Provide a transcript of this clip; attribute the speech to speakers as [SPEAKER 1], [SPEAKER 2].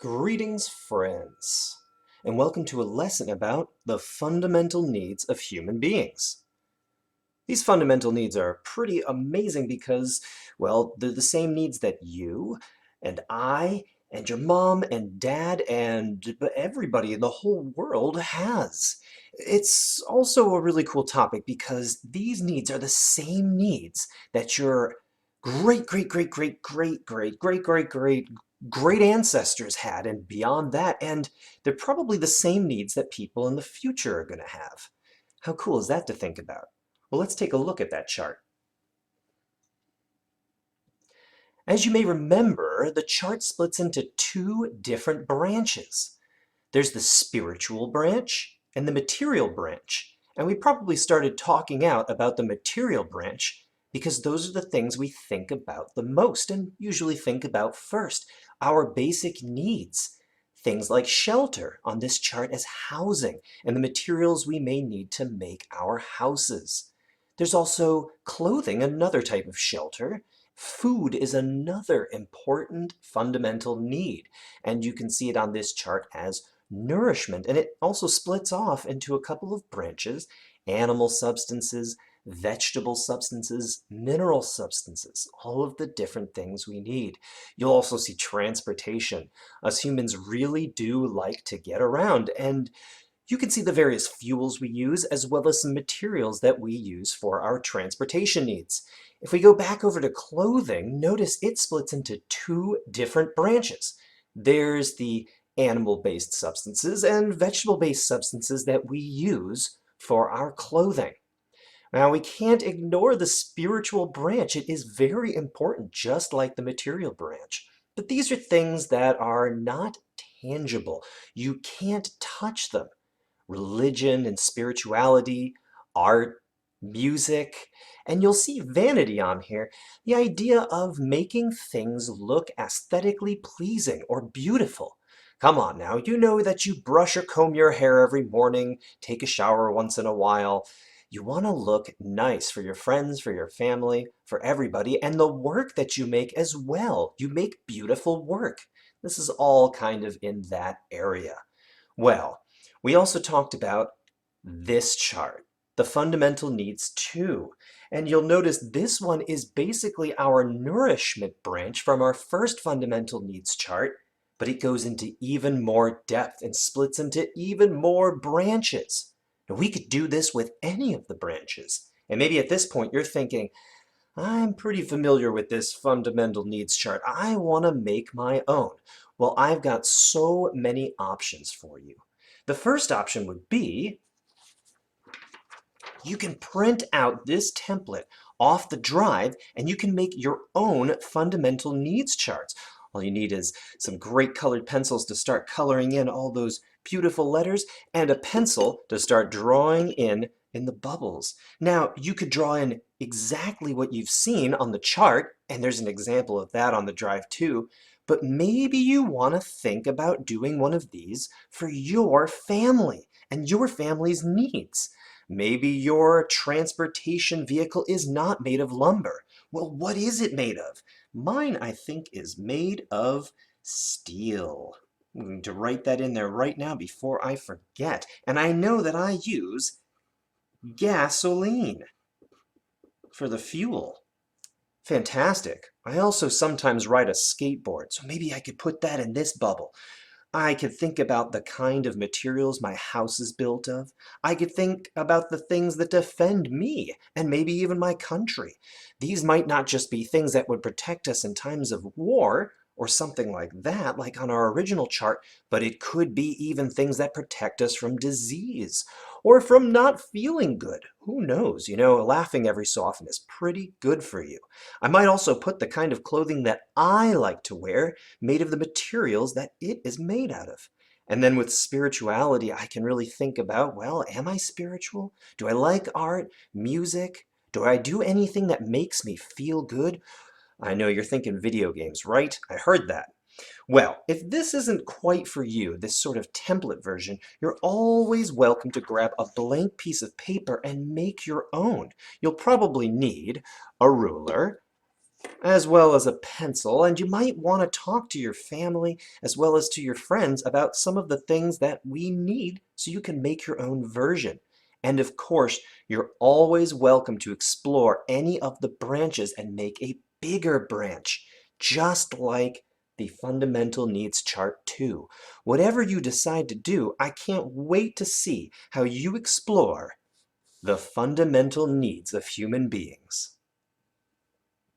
[SPEAKER 1] Greetings, friends, and welcome to a lesson about the fundamental needs of human beings. These fundamental needs are pretty amazing because, well, they're the same needs that you and I and your mom and dad and everybody in the whole world has. It's also a really cool topic because these needs are the same needs that your great ancestors had and beyond that, and they're probably the same needs that people in the future are going to have. How cool is that to think about? Well, let's take a look at that chart. As you may remember, the chart splits into two different branches. There's the spiritual branch and the material branch. And we probably started talking out about the material branch because those are the things we think about the most and usually think about first. Our basic needs. Things like shelter on this chart as housing and the materials we may need to make our houses. There's also clothing, another type of shelter. Food is another important fundamental need, and you can see it on this chart as nourishment, and it also splits off into a couple of branches: animal substances, vegetable substances, mineral substances, all of the different things we need. You'll also see transportation. Us humans really do like to get around, and you can see the various fuels we use as well as some materials that we use for our transportation needs. If we go back over to clothing, notice it splits into two different branches. There's the animal-based substances and vegetable-based substances that we use for our clothing. Now, we can't ignore the spiritual branch. It is very important, just like the material branch. But these are things that are not tangible. You can't touch them. Religion and spirituality, art, music, and you'll see vanity on here, the idea of making things look aesthetically pleasing or beautiful. Come on now, you know that you brush or comb your hair every morning, take a shower once in a while. You want to look nice for your friends, for your family, for everybody, and the work that you make as well. You make beautiful work. This is all kind of in that area. Well, we also talked about this chart, the fundamental needs too. And you'll notice this one is basically our nourishment branch from our first fundamental needs chart, but it goes into even more depth and splits into even more branches. Now, we could do this with any of the branches. And maybe at this point you're thinking, I'm pretty familiar with this fundamental needs chart. I want to make my own. Well, I've got so many options for you. The first option would be you can print out this template off the drive and you can make your own fundamental needs charts. All you need is some great colored pencils to start coloring in all those beautiful letters and a pencil to start drawing in the bubbles. Now, you could draw in exactly what you've seen on the chart, and there's an example of that on the drive too, but maybe you want to think about doing one of these for your family and your family's needs. Maybe your transportation vehicle is not made of lumber. Well, what is it made of? Mine, I think, is made of steel. I'm going to write that in there right now before I forget. And I know that I use gasoline for the fuel. Fantastic. I also sometimes ride a skateboard, so maybe I could put that in this bubble. I could think about the kind of materials my house is built of. I could think about the things that defend me, and maybe even my country. These might not just be things that would protect us in times of war, or something like that, like on our original chart, but it could be even things that protect us from disease, or from not feeling good. Who knows? You know, laughing every so often is pretty good for you. I might also put the kind of clothing that I like to wear made of the materials that it is made out of. And then with spirituality, I can really think about, well, am I spiritual? Do I like art, music? Do I do anything that makes me feel good? I know you're thinking video games, right? I heard that. Well, if this isn't quite for you, this sort of template version, you're always welcome to grab a blank piece of paper and make your own. You'll probably need a ruler, as well as a pencil, and you might want to talk to your family as well as to your friends about some of the things that we need so you can make your own version. And of course, you're always welcome to explore any of the branches and make a bigger branch, just like the fundamental needs chart too. Whatever you decide to do, I can't wait to see how you explore the fundamental needs of human beings.